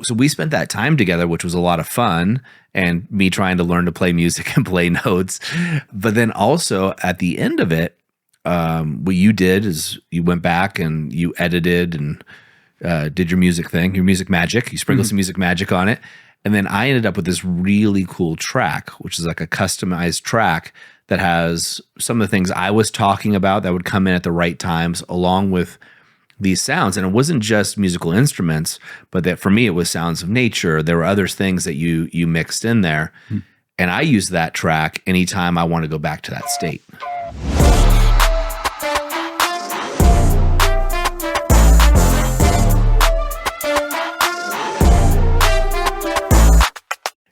So we spent that time together, which was a lot of fun, and me trying to learn to play music and play notes. But then also at the end of it, what you did is you went back and you edited and did your music thing, your music magic. You sprinkled some music magic on it. And then I ended up with this really cool track, which is like a customized track that has some of the things I was talking about that would come in at the right times, along with these sounds. And it wasn't just musical instruments, but that for me, it was sounds of nature. There were other things that you mixed in there. And I use that track anytime I want to go back to that state.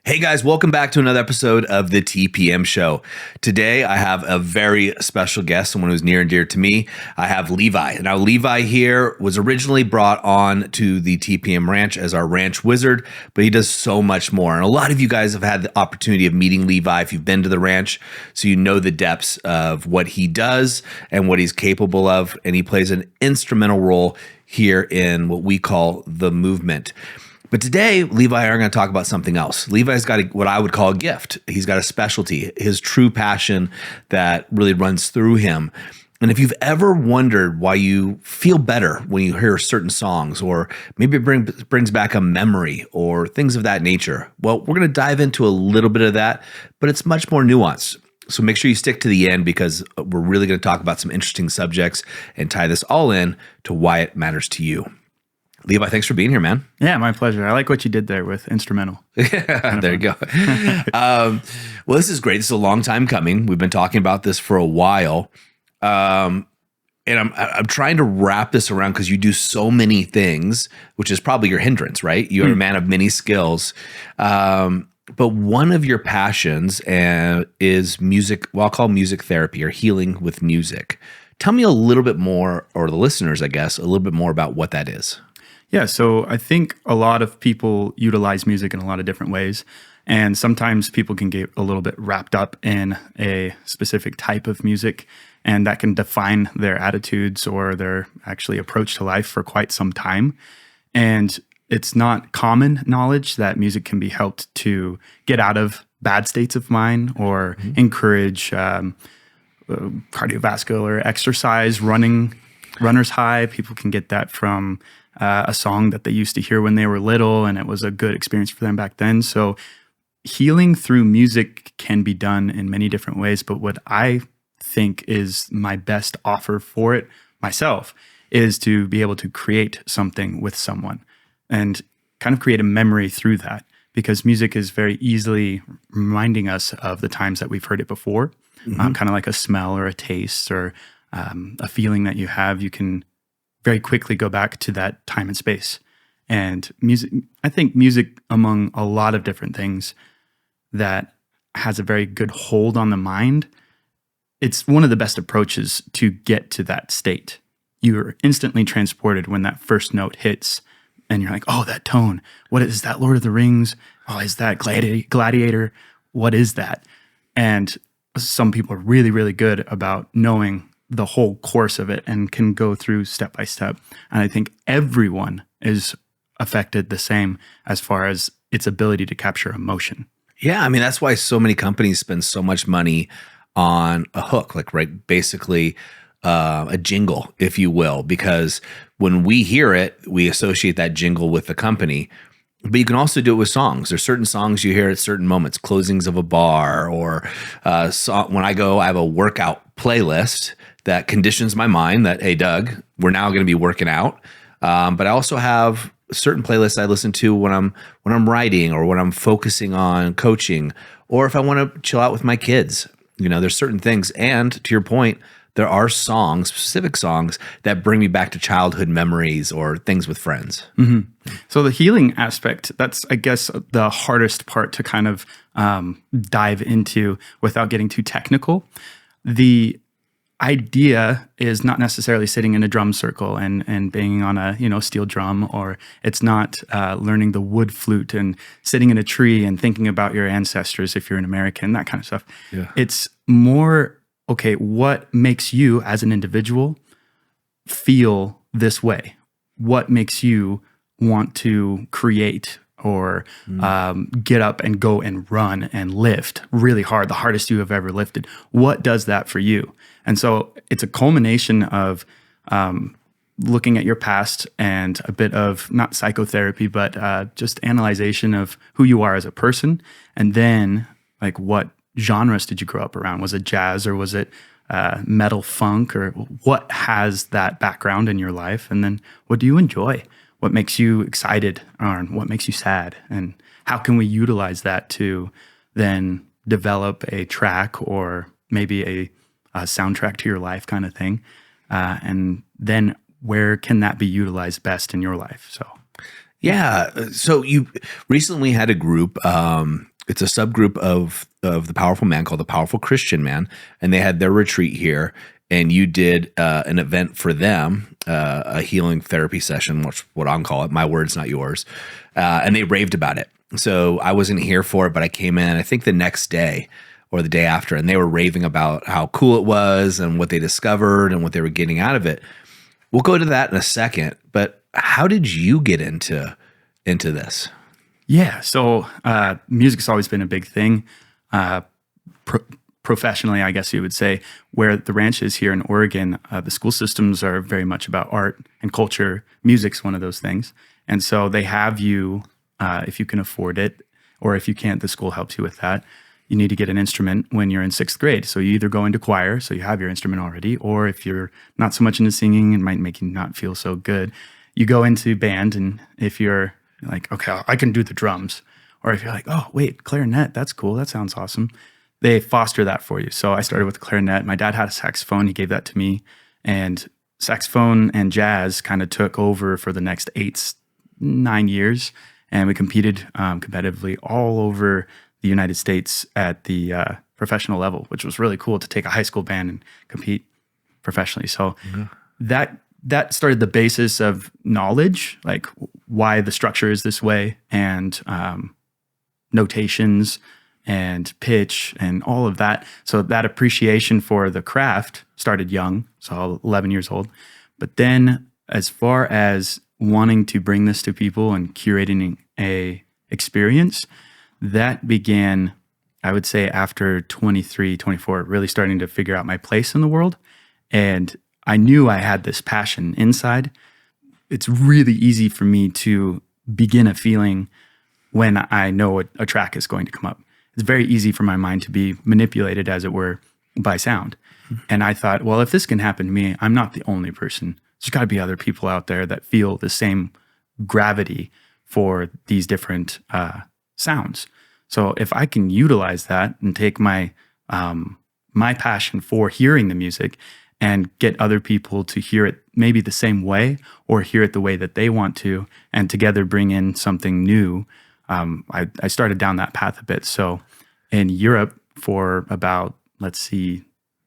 Hey guys, welcome back to another episode of the TPM Show. Today, I have a very special guest, someone who's near and dear to me. I have Levi. Now, Levi here was originally brought on to the TPM Ranch as our ranch wizard, but he does so much more. And a lot of you guys have had the opportunity of meeting Levi if you've been to the ranch, so you know the depths of what he does and what he's capable of. And he plays an instrumental role here in what we call the movement. But today, Levi and I are going to talk about something else. Levi's got what I would call a gift. He's got a specialty, his true passion that really runs through him. And if you've ever wondered why you feel better when you hear certain songs, or maybe it brings back a memory or things of that nature, well, we're going to dive into a little bit of that, but it's much more nuanced. So make sure you stick to the end because we're really going to talk about some interesting subjects and tie this all in to why it matters to you. Levi, thanks for being here, man. Yeah, my pleasure. I like what you did there with instrumental. There you go. Well, this is great. This is a long time coming. We've been talking about this for a while. And I'm trying to wrap this around because you do so many things, which is probably your hindrance, right? You're a man of many skills. But one of your passions is music, well, I'll call music therapy or healing with music. Tell me a little bit more, or the listeners, I guess, a little bit more about what that is. Yeah, so I think a lot of people utilize music in a lot of different ways. And sometimes people can get a little bit wrapped up in a specific type of music, and that can define their attitudes or their actually approach to life for quite some time. And it's not common knowledge that music can be helped to get out of bad states of mind or encourage cardiovascular exercise, runner's high. People can get that from a song that they used to hear when they were little, and it was a good experience for them back then. So healing through music can be done in many different ways, but what I think is my best offer for it myself is to be able to create something with someone and kind of create a memory through that, because music is very easily reminding us of the times that we've heard it before, kind of like a smell or a taste or a feeling that you have. You can very quickly go back to that time and space. And music, I think music, among a lot of different things, that has a very good hold on the mind, it's one of the best approaches to get to that state. You're instantly transported when that first note hits and you're like, oh, that tone, what is that? Lord of the Rings? Oh, is that Gladiator? What is that? And some people are really, really good about knowing the whole course of it and can go through step by step. And I think everyone is affected the same as far as its ability to capture emotion. Yeah, I mean, that's why so many companies spend so much money on a hook, like, right, basically a jingle, if you will, because when we hear it, we associate that jingle with the company. But you can also do it with songs. There's certain songs you hear at certain moments, closings of a bar, or when I have a workout playlist that conditions my mind that, hey, Doug, we're now going to be working out. But I also have certain playlists I listen to when I'm writing or when I'm focusing on coaching, or if I want to chill out with my kids. You know, there's certain things. And to your point, there are songs, specific songs, that bring me back to childhood memories or things with friends. So the healing aspect, that's, I guess, the hardest part to kind of dive into without getting too technical. The idea is not necessarily sitting in a drum circle and banging on a steel drum, or it's not learning the wood flute and sitting in a tree and thinking about your ancestors if you're an American, that kind of stuff. Yeah. It's more, okay, what makes you as an individual feel this way? What makes you want to create or get up and go and run and lift really hard, the hardest you have ever lifted. What does that for you? And so it's a culmination of looking at your past and a bit of not psychotherapy, but just analyzation of who you are as a person. And then like what genres did you grow up around? Was it jazz or was it metal funk, or what has that background in your life? And then what do you enjoy? What makes you excited, or what makes you sad? And how can we utilize that to then develop a track or maybe a soundtrack to your life kind of thing? And then where can that be utilized best in your life? So, yeah. So you recently had a group, it's a subgroup of the Powerful Man called the Powerful Christian Man, and they had their retreat here, and you did an event for them, a healing therapy session, which what I'm calling it, my words, not yours, and they raved about it. So I wasn't here for it, but I came in, I think the next day or the day after, and they were raving about how cool it was and what they discovered and what they were getting out of it. We'll go to that in a second, but how did you get into this? Yeah, so music's always been a big thing. Professionally, I guess you would say, where the ranch is here in Oregon, the school systems are very much about art and culture. Music's one of those things. And so they have you, if you can afford it, or if you can't, the school helps you with that. You need to get an instrument when you're in 6th grade. So you either go into choir, so you have your instrument already, or if you're not so much into singing, it might make you not feel so good, you go into band. And if you're like, okay, I can do the drums. Or if you're like, oh, wait, clarinet, that's cool. That sounds awesome. They foster that for you. So I started with the clarinet. My dad had a saxophone. He gave that to me. And saxophone and jazz kind of took over for the next 9 years. And we competed competitively all over the United States at the professional level, which was really cool to take a high school band and compete professionally. So that started the basis of knowledge, like why the structure is this way, and notations and pitch and all of that. So that appreciation for the craft started young, so 11 years old. But then as far as wanting to bring this to people and curating a experience, that began, I would say, after 23, 24, really starting to figure out my place in the world. And I knew I had this passion inside. It's really easy for me to begin a feeling when I know a track is going to come up. It's very easy for my mind to be manipulated, as it were, by sound. Mm-hmm. And I thought, well, if this can happen to me, I'm not the only person. There's got to be other people out there that feel the same gravity for these different sounds. So if I can utilize that and take my my passion for hearing the music and get other people to hear it maybe the same way or hear it the way that they want to, and together bring in something new, I started down that path a bit. So in Europe for about,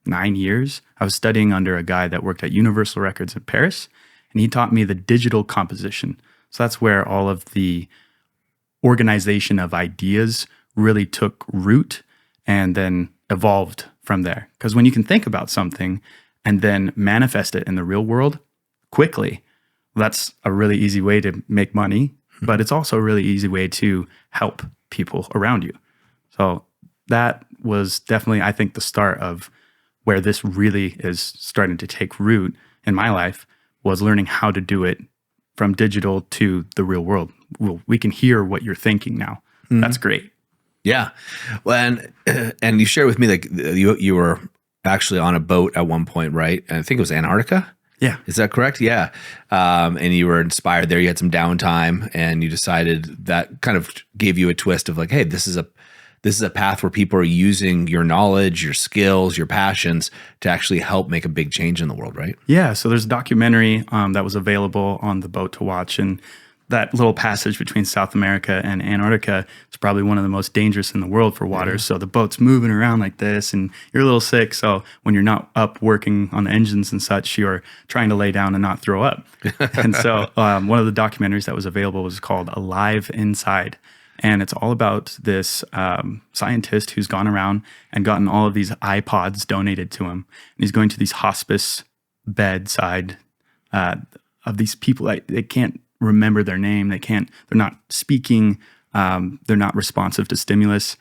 9 years, I was studying under a guy that worked at Universal Records in Paris, and he taught me the digital composition. So that's where all of the organization of ideas really took root and then evolved from there. Because when you can think about something and then manifest it in the real world quickly, that's a really easy way to make money, but it's also a really easy way to help people around you. So that was definitely, I think, the start of where this really is starting to take root in my life, was learning how to do it from digital to the real world. We can hear what you're thinking now. Mm-hmm. That's great. Yeah. Well, and you shared with me, like, you were actually on a boat at one point, right? And I think it was Antarctica. Yeah. Is that correct? Yeah. And you were inspired there. You had some downtime, and you decided that kind of gave you a twist of like, hey, this is a path where people are using your knowledge, your skills, your passions to actually help make a big change in the world, right? Yeah. So there's a documentary that was available on the boat to watch, and that little passage between South America and Antarctica is probably one of the most dangerous in the world for water. Yeah. So the boat's moving around like this, and you're a little sick. So when you're not up working on the engines and such, you're trying to lay down and not throw up. And so one of the documentaries that was available was called Alive Inside. And it's all about this scientist who's gone around and gotten all of these iPods donated to him. And he's going to these hospice bedside of these people that they can't remember their name. They're not speaking. They're not responsive to stimulus.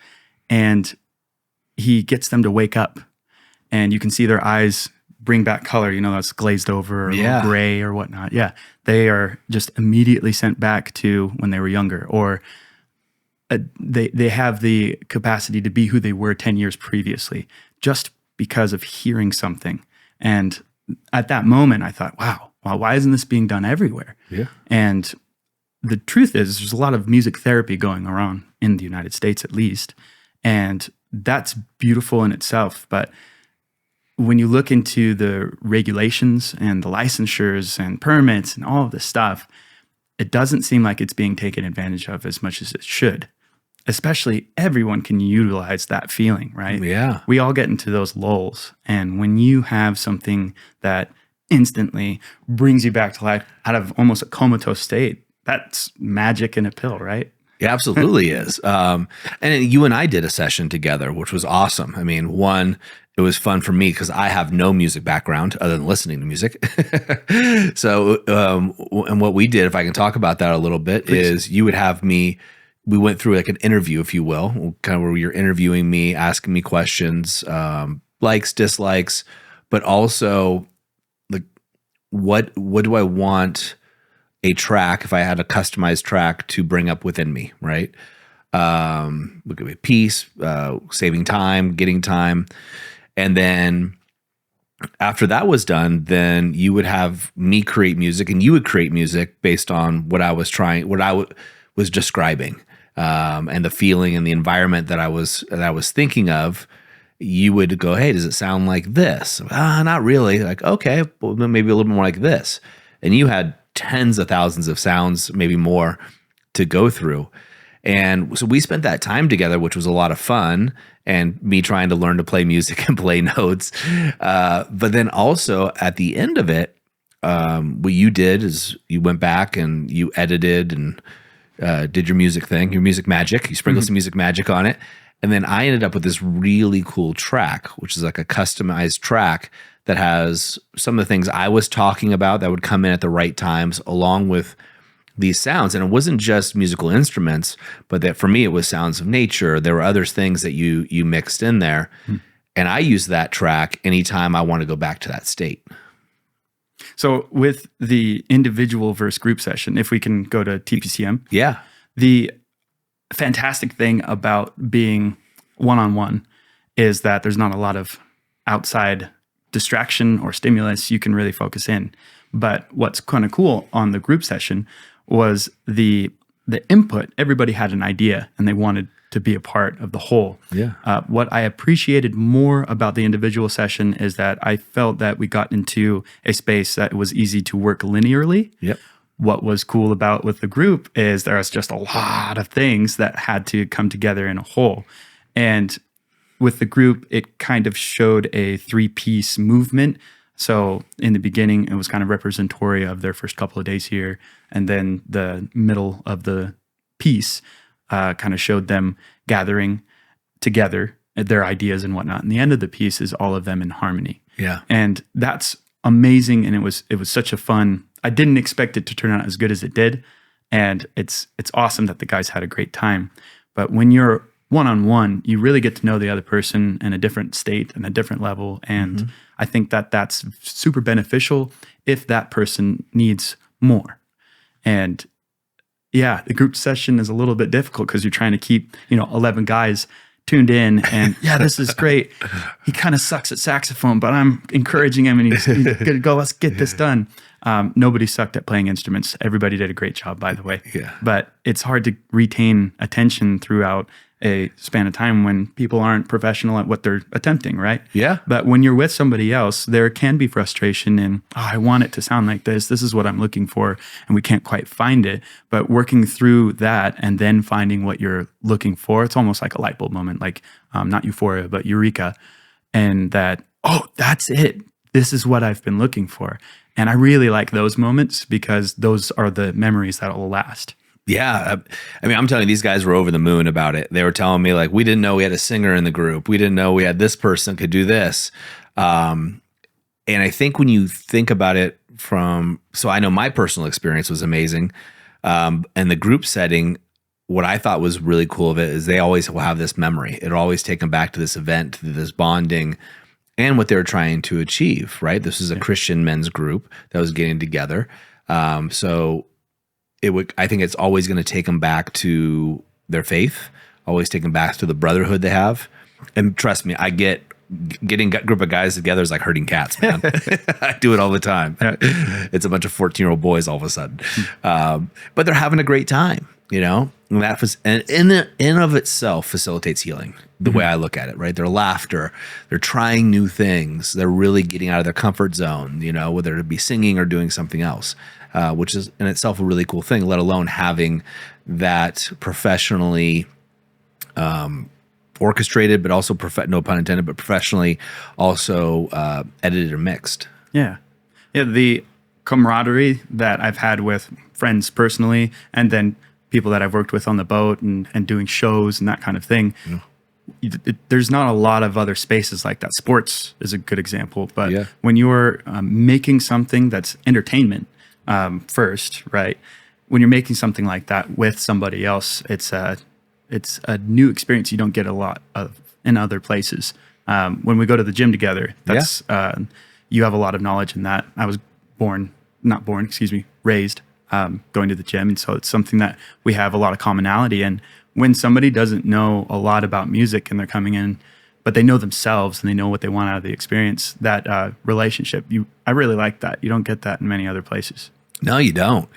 And he gets them to wake up, and you can see their eyes bring back color, that's glazed over or a little gray or whatnot. Yeah. They are just immediately sent back to when they were younger, or they have the capacity to be who they were 10 years previously just because of hearing something. And at that moment I thought, wow, why isn't this being done everywhere? Yeah. And the truth is there's a lot of music therapy going around in the United States, at least. And that's beautiful in itself. But when you look into the regulations and the licensures and permits and all of this stuff, it doesn't seem like it's being taken advantage of as much as it should. Especially everyone can utilize that feeling, right? Yeah. We all get into those lulls. And when you have something that instantly brings you back to life out of almost a comatose state, that's magic in a pill, right? It absolutely is. And you and I did a session together, which was awesome. I mean, one, it was fun for me because I have no music background other than listening to music. So, and what we did, if I can talk about that a little bit, Please. is you would have me, we went through like an interview, if you will, kind of where you're interviewing me, asking me questions, likes, dislikes, but also like, what do I want a track, if I had a customized track, to bring up within me, right? Look at peace, saving time, getting time. And then after that was done, then you would have me create music, and you would create music based on what I was was describing, and the feeling and the environment that I was thinking of. You would go, hey, does it sound like this? Not really. Like, okay, well, maybe a little more like this. And you had tens of thousands of sounds, maybe more, to go through. And so we spent that time together, which was a lot of fun, and me trying to learn to play music and play notes. But then also at the end of it, what you did is you went back and you edited and did your music thing, your music magic. You sprinkled some music magic on it. And then I ended up with this really cool track, which is like a customized track that has some of the things I was talking about that would come in at the right times, along with these sounds. And it wasn't just musical instruments, but that for me, it was sounds of nature. There were other things that you mixed in there. And I use that track anytime I want to go back to that state. So with the individual versus group session, if we can go to TPCM. Yeah. The fantastic thing about being one-on-one is that there's not a lot of outside distraction or stimulus. You can really focus in. But what's kind of cool on the group session was the input. Everybody had an idea and they wanted to be a part of the whole. Yeah. What I appreciated more about the individual session is that I felt that we got into a space that was easy to work linearly. Yep. What was cool about with the group is there was just a lot of things that had to come together in a whole. And with the group, it kind of showed a 3-piece movement. So in the beginning, it was kind of representatory of their first couple of days here. And then the middle of the piece kind of showed them gathering together their ideas and whatnot. And the end of the piece is all of them in harmony. Yeah. And that's amazing. And it was such a fun, I didn't expect it to turn out as good as it did. And it's awesome that the guys had a great time. But when you're one-on-one, you really get to know the other person in a different state and a different level. And I think that that's super beneficial if that person needs more. And yeah, the group session is a little bit difficult because you're trying to keep, 11 guys tuned in and yeah, this is great. He kind of sucks at saxophone, but I'm encouraging him and he's going to go, let's get this done. Nobody sucked at playing instruments. Everybody did a great job, by the way. Yeah. But it's hard to retain attention throughout a span of time when people aren't professional at what they're attempting, right? Yeah. But when you're with somebody else, there can be frustration in, I want it to sound like this. This is what I'm looking for, and we can't quite find it. But working through that and then finding what you're looking for, it's almost like a light bulb moment, like not euphoria, but eureka. And that, oh, that's it. This is what I've been looking for. And I really like those moments because those are the memories that will last. Yeah. I mean, I'm telling you, these guys were over the moon about it. They were telling me, like, we didn't know we had a singer in the group. We didn't know we had this person could do this. And I think when you think about it so I know my personal experience was amazing. And the group setting, what I thought was really cool of it is they always will have this memory. It'll always take them back to this event, to this bonding, and what they're trying to achieve, right? This is a Christian men's group that was getting together. So I think it's always going to take them back to their faith, always take them back to the brotherhood they have. And trust me, getting a group of guys together is like herding cats, man. I do it all the time. It's a bunch of 14-year-old boys all of a sudden. But they're having a great time, and in of itself facilitates healing, the way I look at it, right? Their laughter, they're trying new things. They're really getting out of their comfort zone, whether it be singing or doing something else, which is in itself a really cool thing, let alone having that professionally orchestrated, but also no pun intended, but professionally also edited or mixed. Yeah. The camaraderie that I've had with friends personally, and then people that I've worked with on the boat and doing shows and that kind of thing. There's not a lot of other spaces like that. Sports is a good example, but when you're making something that's entertainment first, right? When you're making something like that with somebody else, it's a new experience you don't get a lot of in other places. When we go to the gym together, that's you have a lot of knowledge in that. I was raised going to the gym, and so it's something that we have a lot of commonality in. When somebody doesn't know a lot about music and they're coming in, but they know themselves and they know what they want out of the experience, that relationship, I really like that. You don't get that in many other places. No, you don't.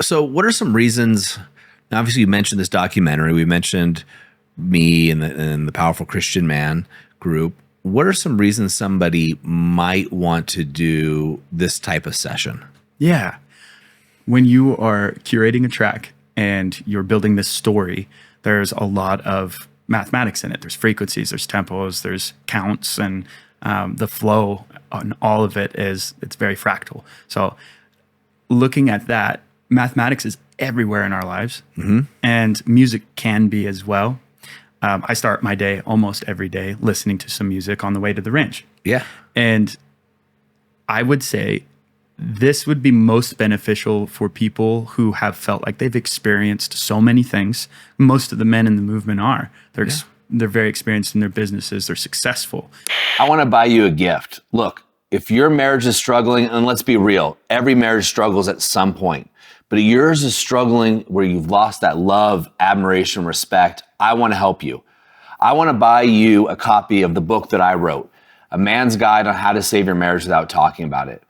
So what are some reasons? Now, obviously, you mentioned this documentary. We mentioned me and the Powerful Christian Man group. What are some reasons somebody might want to do this type of session? Yeah. When you are curating a track and you're building this story, there's a lot of mathematics in it. There's frequencies, there's tempos, there's counts, and the flow on all of it's very fractal. So looking at that, mathematics is everywhere in our lives, and music can be as well. I start my day almost every day listening to some music on the way to the ranch. Yeah. And I would say this would be most beneficial for people who have felt like they've experienced so many things. Most of the men in the movement are. They're very experienced in their businesses. They're successful. I want to buy you a gift. Look, if your marriage is struggling, and let's be real, every marriage struggles at some point. But yours is struggling where you've lost that love, admiration, respect. I want to help you. I want to buy you a copy of the book that I wrote, A Man's Guide on How to Save Your Marriage Without Talking About It.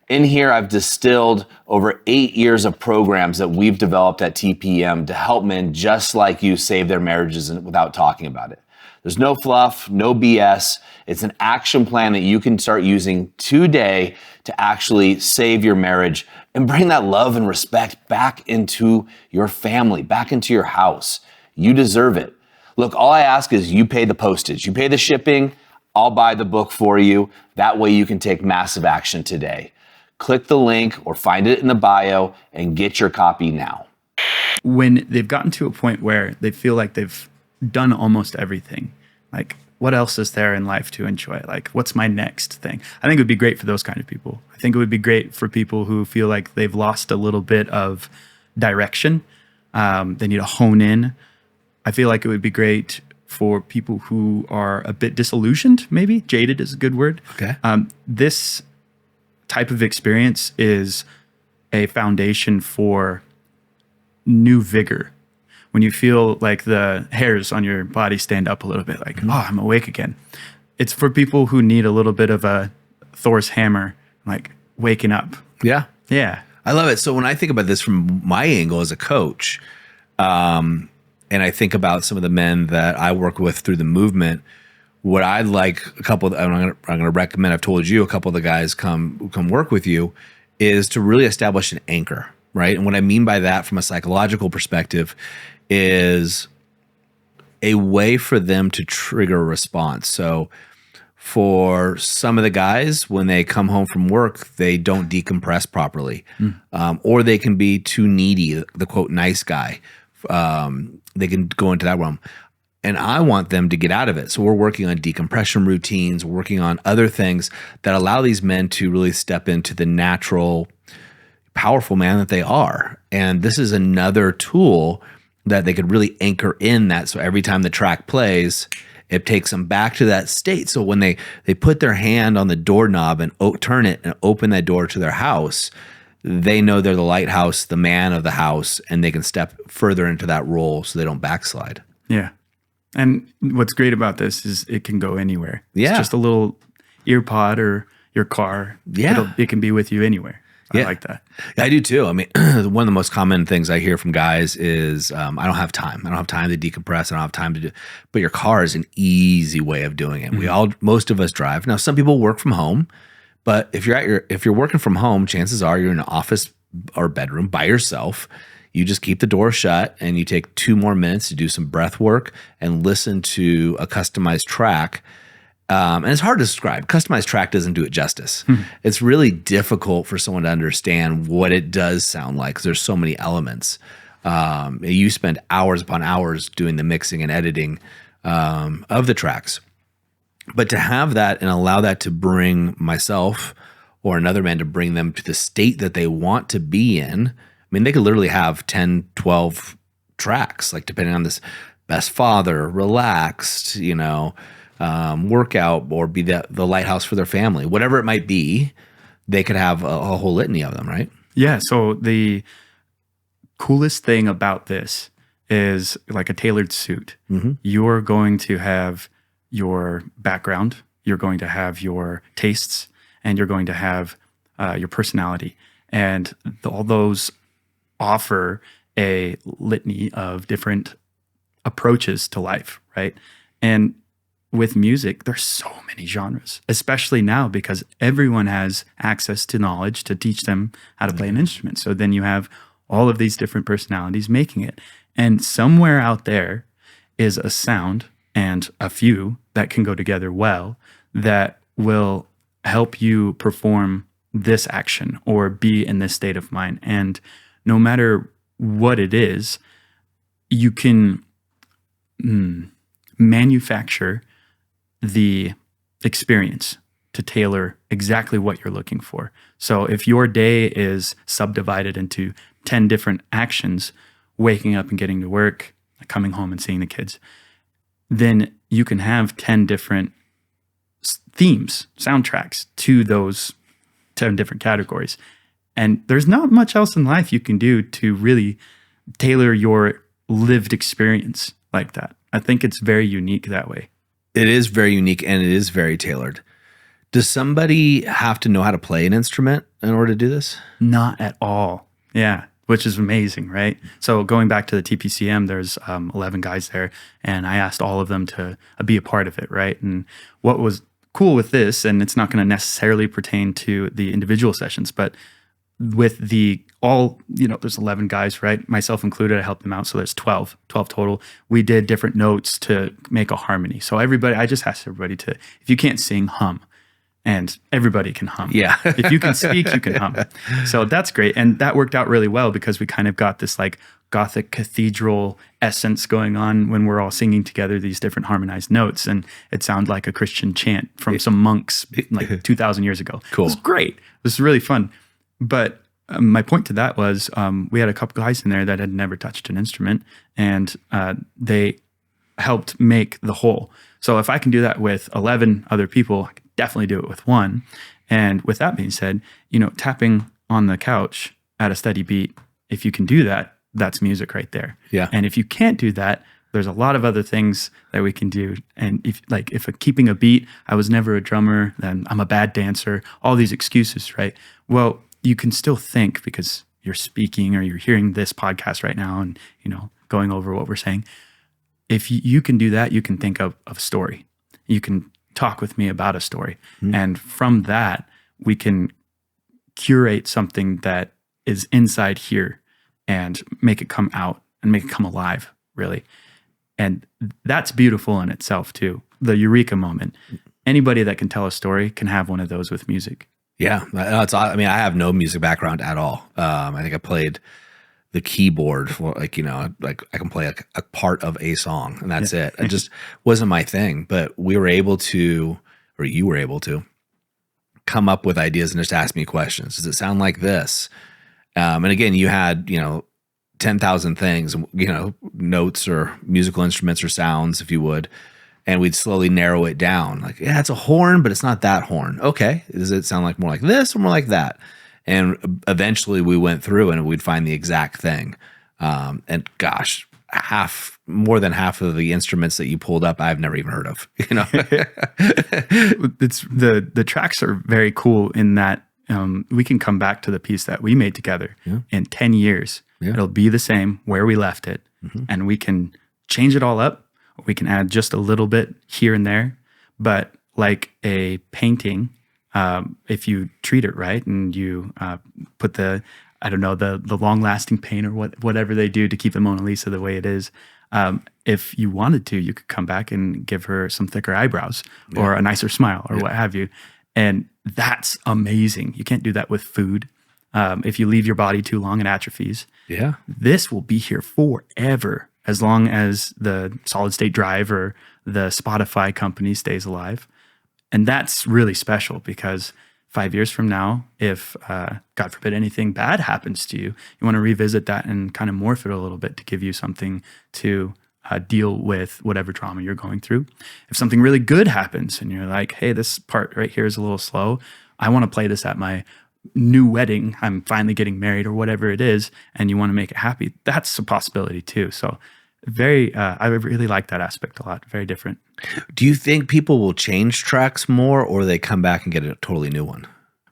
In here, I've distilled over 8 years of programs that we've developed at TPM to help men just like you save their marriages without talking about it. There's no fluff, no BS. It's an action plan that you can start using today to actually save your marriage and bring that love and respect back into your family, back into your house. You deserve it. Look, all I ask is you pay the postage, you pay the shipping, I'll buy the book for you. That way you can take massive action today. Click the link or find it in the bio and get your copy now. When they've gotten to a point where they feel like they've done almost everything, like what else is there in life to enjoy? Like, what's my next thing? I think it would be great for those kind of people. I think it would be great for people who feel like they've lost a little bit of direction. They need to hone in. I feel like it would be great for people who are a bit disillusioned, maybe. Jaded is a good word. Okay. This type of experience is a foundation for new vigor. When you feel like the hairs on your body stand up a little bit, like, oh, I'm awake again. It's for people who need a little bit of a Thor's hammer, like waking up. Yeah. Yeah. I love it. So when I think about this from my angle as a coach, and I think about some of the men that I work with through the movement, what I'd like I'm going to recommend, I've told you, a couple of the guys come work with you, is to really establish an anchor, right? And what I mean by that from a psychological perspective is a way for them to trigger a response. So for some of the guys, when they come home from work, they don't decompress properly, or they can be too needy, the quote, nice guy. They can go into that realm. and I want them to get out of it. So we're working on decompression routines, we're working on other things that allow these men to really step into the natural, powerful man that they are. And this is another tool that they could really anchor in that. So every time the track plays, it takes them back to that state. So when they put their hand on the doorknob and turn it and open that door to their house, they know they're the lighthouse, the man of the house, and they can step further into that role so they don't backslide. Yeah. And what's great about this is it can go anywhere. Yeah. It's just a little ear pod or your car. Yeah. It can be with you anywhere. I like that. I do too. I mean, one of the most common things I hear from guys is, I don't have time. I don't have time to decompress. I don't have time to do, but your car is an easy way of doing it. Most of us drive. Now, some people work from home, but if you're working from home, chances are you're in an office or bedroom by yourself. You just keep the door shut and you take 2 more minutes to do some breath work and listen to a customized track. And it's hard to describe. Customized track doesn't do it justice. It's really difficult for someone to understand what it does sound like because there's so many elements. You spend hours upon hours doing the mixing and editing of the tracks. But to have that and allow that to bring myself or another man to bring them to the state that they want to be in, I mean, they could literally have 10, 12 tracks, like depending on this best father, relaxed, workout, or be the lighthouse for their family, whatever it might be, they could have a whole litany of them, right? Yeah. So the coolest thing about this is like a tailored suit. You're going to have your background, you're going to have your tastes, and you're going to have your personality. And all those offer a litany of different approaches to life, right? And with music, there's so many genres, especially now because everyone has access to knowledge to teach them how to play an instrument. So then you have all of these different personalities making it. And somewhere out there is a sound and a few that can go together well that will help you perform this action or be in this state of mind. And no matter what it is, you can manufacture the experience to tailor exactly what you're looking for. So if your day is subdivided into 10 different actions, waking up and getting to work, coming home and seeing the kids, then you can have 10 different themes, soundtracks to those 10 different categories. And there's not much else in life you can do to really tailor your lived experience like that. I think it's very unique that way. It is very unique and it is very tailored. Does somebody have to know how to play an instrument in order to do this? Not at all. Yeah, which is amazing, right? So going back to the TPCM, there's 11 guys there, and I asked all of them to be a part of it, right? And what was cool with this, and it's not going to necessarily pertain to the individual sessions, but with there's 11 guys, right? Myself included, I helped them out. So there's 12 total. We did different notes to make a harmony. So I just asked everybody to, if you can't sing, hum. And everybody can hum. Yeah. If you can speak, you can hum. So that's great. And that worked out really well because we kind of got this like Gothic cathedral essence going on when we're all singing together these different harmonized notes. And it sounded like a Christian chant from some monks like 2,000 years ago. Cool. It was great. It was really fun. But my point to that was we had a couple guys in there that had never touched an instrument, and they helped make the whole. So if I can do that with 11 other people, I can definitely do it with one. And with that being said, tapping on the couch at a steady beat, if you can do that, that's music right there. Yeah. And if you can't do that, there's a lot of other things that we can do. And if keeping a beat, I was never a drummer, then I'm a bad dancer, all these excuses, right? Well, you can still think because you're speaking or you're hearing this podcast right now and, going over what we're saying. If you can do that, you can think of a story. You can talk with me about a story. Mm-hmm. And from that, we can curate something that is inside here and make it come out and make it come alive, really. And that's beautiful in itself too. The eureka moment. Anybody that can tell a story can have one of those with music. Yeah. I have no music background at all. I think I played the keyboard, like, like I can play a part of a song and that's it. It just wasn't my thing, but we were able to, or you were able to come up with ideas and just ask me questions. Does it sound like this? And again, you had, 10,000 things, notes or musical instruments or sounds, if you would. And we'd slowly narrow it down. Like, yeah, it's a horn, but it's not that horn. Okay. Does it sound like more like this or more like that? And eventually we went through and we'd find the exact thing. And gosh, more than half of the instruments that you pulled up, I've never even heard of, It's the tracks are very cool in that we can come back to the piece that we made together in 10 years. Yeah. It'll be the same where we left it. And we can change it all up. We can add just a little bit here and there. But like a painting, if you treat it right and you put the long-lasting paint or whatever they do to keep the Mona Lisa the way it is, if you wanted to, you could come back and give her some thicker eyebrows or a nicer smile or what have you. And that's amazing. You can't do that with food. If you leave your body too long, it atrophies. Yeah. This will be here forever as long as the solid state drive or the Spotify company stays alive. And that's really special because 5 years from now, if God forbid anything bad happens to you, you want to revisit that and kind of morph it a little bit to give you something to deal with whatever trauma you're going through. If something really good happens and you're like, hey, this part right here is a little slow, I want to play this at my new wedding, I'm finally getting married or whatever it is, and you want to make it happy, that's a possibility too. So I really like that aspect a lot. Very different. Do you think people will change tracks more or they come back and get a totally new one?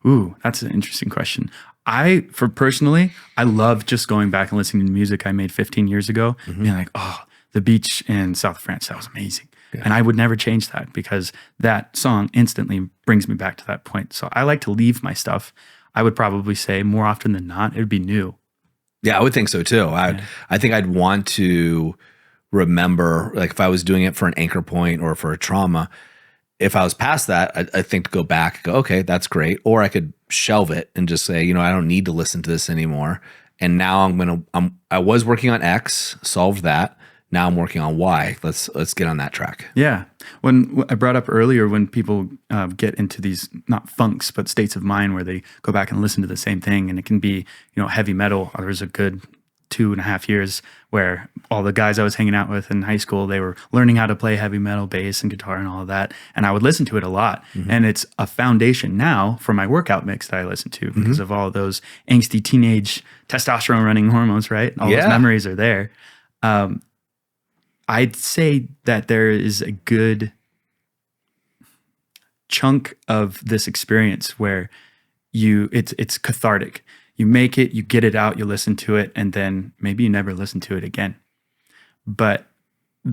Ooh, that's an interesting question. Personally, I love just going back and listening to music I made 15 years ago, being like, oh, the beach in South France, that was amazing. Yeah. And I would never change that because that song instantly brings me back to that point. So I like to leave my stuff. I would probably say more often than not, it would be new. Yeah, I would think so too. I think I'd want to remember, like if I was doing it for an anchor point or for a trauma, if I was past that, I think to go back and go, okay, that's great. Or I could shelve it and just say, I don't need to listen to this anymore. And now I was working on X, solved that. Now I'm working on Y. Let's get on that track. Yeah. When I brought up earlier, when people get into these, not funks, but states of mind where they go back and listen to the same thing, and it can be, heavy metal. There was a good 2.5 years where all the guys I was hanging out with in high school, they were learning how to play heavy metal, bass and guitar and all of that. And I would listen to it a lot. And it's a foundation now for my workout mix that I listen to because of all of those angsty teenage testosterone running hormones, right? All those memories are there. I'd say that there is a good chunk of this experience where it's cathartic. You make it, you get it out, you listen to it, and then maybe you never listen to it again. But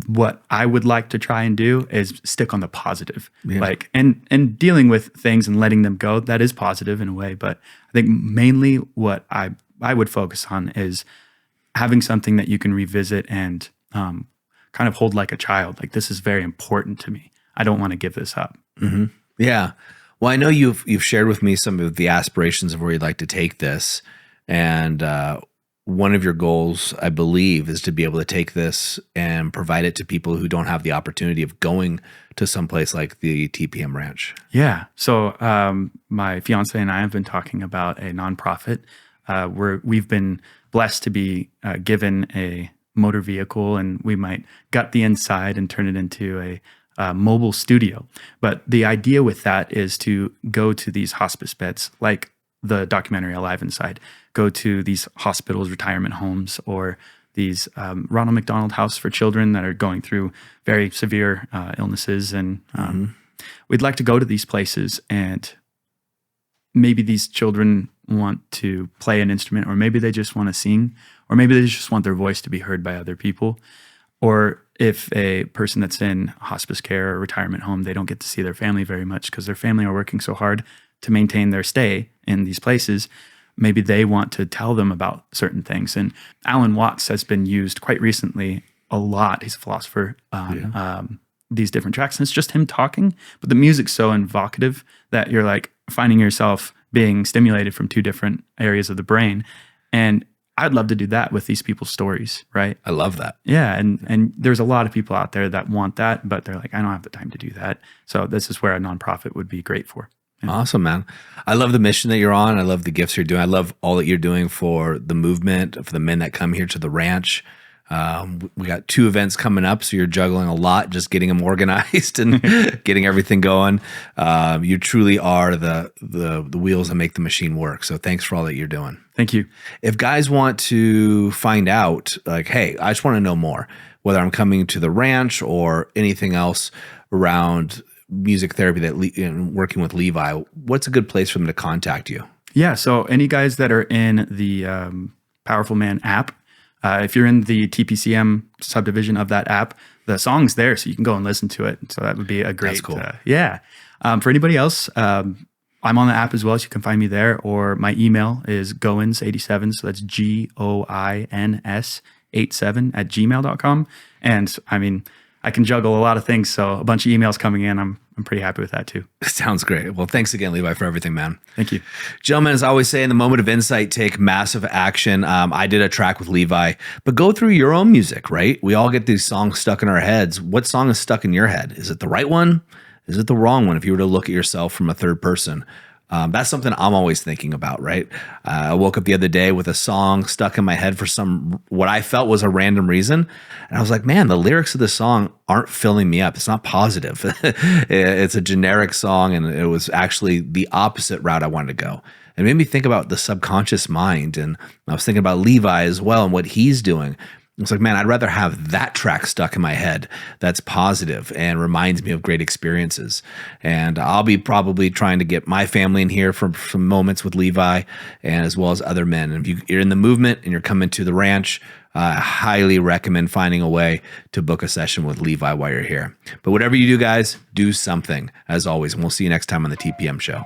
what I would like to try and do is stick on the positive, and dealing with things and letting them go. That is positive in a way, but I think mainly what I would focus on is having something that you can revisit and kind of hold like a child. Like, this is very important to me. I don't want to give this up. Yeah. Well, I know you've shared with me some of the aspirations of where you'd like to take this. And one of your goals, I believe, is to be able to take this and provide it to people who don't have the opportunity of going to some place like the TPM Ranch. Yeah. So my fiance and I have been talking about a nonprofit where we've been blessed to be given a motor vehicle, and we might gut the inside and turn it into a mobile studio. But the idea with that is to go to these hospice beds, like the documentary Alive Inside, go to these hospitals, retirement homes, or these Ronald McDonald House for children that are going through very severe illnesses. And we'd like to go to these places, and maybe these children want to play an instrument, or maybe they just want to sing, or maybe they just want their voice to be heard by other people. Or if a person that's in hospice care or retirement home, they don't get to see their family very much because their family are working so hard to maintain their stay in these places, maybe they want to tell them about certain things. And Alan Watts has been used quite recently a lot. He's a philosopher on these different tracks. And it's just him talking, but the music's so evocative that you're like finding yourself being stimulated from two different areas of the brain. And I'd love to do that with these people's stories, right? I love that. Yeah, and there's a lot of people out there that want that, but they're like, I don't have the time to do that. So this is where a nonprofit would be great for. Yeah. Awesome, man. I love the mission that you're on. I love the gifts you're doing. I love all that you're doing for the movement, for the men that come here to the ranch. We got 2 events coming up, so you're juggling a lot, just getting them organized and getting everything going. You truly are the wheels that make the machine work. So thanks for all that you're doing. Thank you. If guys want to find out, like, hey, I just want to know more, whether I'm coming to the ranch or anything else around music therapy working with Levi, what's a good place for them to contact you? Yeah, so any guys that are in the Powerful Man app, if you're in the TPCM subdivision of that app, the song's there, so you can go and listen to it. So that would be a great, That's cool. Yeah. For anybody else, I'm on the app as well, so you can find me there, or my email is Goins87, so that's GOINS 87 at gmail.com. And I mean, I can juggle a lot of things, so a bunch of emails coming in, I'm pretty happy with that too. Sounds great. Well, thanks again, Levi, for everything, man. Thank you. Gentlemen, as I always say, in the moment of insight, take massive action. I did a track with Levi, but go through your own music, right? We all get these songs stuck in our heads. What song is stuck in your head? Is it the right one? Is it the wrong one? If you were to look at yourself from a third person, that's something I'm always thinking about, right? I woke up the other day with a song stuck in my head for what I felt was a random reason. And I was like, man, the lyrics of the song aren't filling me up. It's not positive. It's a generic song, and it was actually the opposite route I wanted to go. It made me think about the subconscious mind. And I was thinking about Levi as well and what he's doing. It's like, man, I'd rather have that track stuck in my head that's positive and reminds me of great experiences. And I'll be probably trying to get my family in here for some moments with Levi, and as well as other men. And if you're in the movement and you're coming to the ranch, I highly recommend finding a way to book a session with Levi while you're here. But whatever you do, guys, do something, as always. And we'll see you next time on the TPM Show.